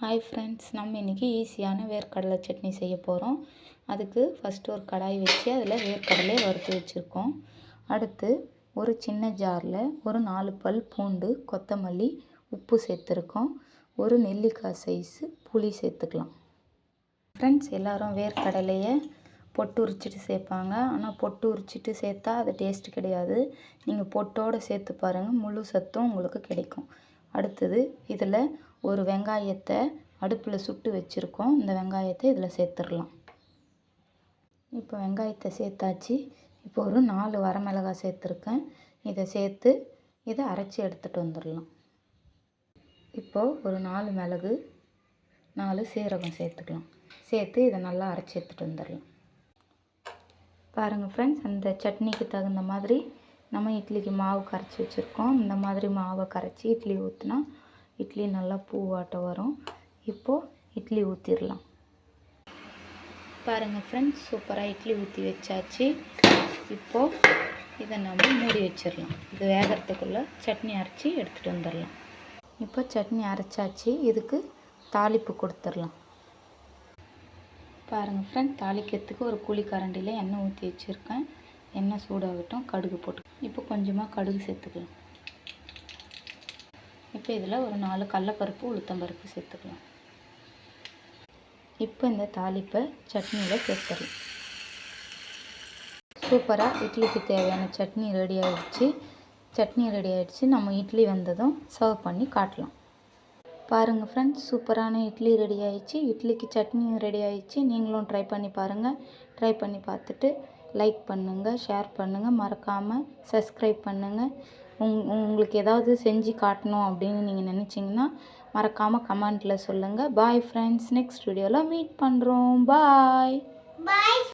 Hi friends, நம்ம இன்றைக்கி ஈஸியான வேர்க்கடலை சட்னி செய்ய போகிறோம். அதுக்கு ஃபஸ்ட்டு ஒரு கடாய் வச்சு அதில் வேர்க்கடலையை வறுத்து வச்சுருக்கோம். அடுத்து ஒரு சின்ன ஜாரில் ஒரு 4 பல் பூண்டு, கொத்தமல்லி, உப்பு சேர்த்துருக்கோம். ஒரு நெல்லிக்காய் சைஸு புளி சேர்த்துக்கலாம். ஃப்ரெண்ட்ஸ், எல்லோரும் வேர்க்கடலையை பொட்டு உரிச்சிட்டு சேர்ப்பாங்க. ஆனால் பொட்டு உரிச்சிட்டு சேர்த்தா அது டேஸ்ட்டு கிடையாது. நீங்கள் பொட்டோடு சேர்த்து பாருங்கள், முழு சத்தும் உங்களுக்கு கிடைக்கும். அடுத்தது இதில் ஒரு வெங்காயத்தை அடுப்பில் சுட்டு வச்சுருக்கோம். இந்த வெங்காயத்தை இதில் சேர்த்துடலாம். இப்போ வெங்காயத்தை சேர்த்தாச்சு. இப்போ ஒரு 4 வரமிளகாய் சேர்த்துருக்கேன். இதை சேர்த்து இதை அரைச்சி எடுத்துகிட்டு வந்துடலாம். இப்போது ஒரு 4 மிளகு, 4 சீரகம் சேர்த்துக்கலாம். சேர்த்து இதை நல்லா அரைச்சி எடுத்துகிட்டு வந்துடலாம். பாருங்கள் ஃப்ரெண்ட்ஸ், அந்த சட்னிக்கு தகுந்த மாதிரி நம்ம இட்லிக்கு மாவு கரைச்சி வச்சுருக்கோம். இந்த மாதிரி மாவை கரைச்சி இட்லி ஊற்றினா இட்லி நல்லா பூவாட்டம் வரும். இப்போது இட்லி ஊற்றிடலாம். பாருங்கள் ஃப்ரெண்ட்ஸ், சூப்பராக இட்லி ஊற்றி வச்சாச்சு. இப்போது இதை நம்ம மூடி வச்சிடலாம். இது வேகிறதுக்குள்ளே சட்னி அரைச்சி எடுத்துகிட்டு வந்துடலாம். இப்போ சட்னி அரைச்சாச்சு. இதுக்கு தாளிப்பு கொடுத்துடலாம். பாருங்கள் ஃப்ரெண்ட்ஸ், தாளிக்கிறதுக்கு ஒரு குழி கரண்டியில் எண்ணெய் ஊற்றி வச்சுருக்கேன். எண்ணெய் சூடாகட்டும். கடுகு போட்டு இப்போ கொஞ்சமாக கடுகு சேர்த்துக்கலாம். இப்போ இதில் ஒரு 4 கடலைப்பருப்பு, உளுத்தம்பருப்பு சேர்த்துக்கலாம். இப்போ இந்த தாளிப்பை சட்னியில் சேர்த்துடலாம். சூப்பராக இட்லிக்கு தேவையான சட்னி ரெடி ஆகிடுச்சு. நம்ம இட்லி வந்ததும் சர்வ் பண்ணி காட்டலாம். பாருங்கள் ஃப்ரெண்ட்ஸ், சூப்பரான இட்லி ரெடி ஆகிடுச்சு. இட்லிக்கு சட்னியும் ரெடி ஆகிடுச்சு. நீங்களும் ட்ரை பண்ணி பாருங்கள். ட்ரை பண்ணி பார்த்துட்டு லைக் பண்ணுங்கள், ஷேர் பண்ணுங்கள், மறக்காமல் சப்ஸ்கிரைப் பண்ணுங்கள். உங்களுக்கு ஏதாவது செஞ்சு காட்டணும் அப்படின்னு நீங்கள் நினச்சிங்கன்னா மறக்காமல் கமெண்ட்டில் சொல்லுங்கள். பாய் ஃப்ரெண்ட்ஸ், நெக்ஸ்ட் வீடியோவில் மீட் பண்ணுறோம். பாய்.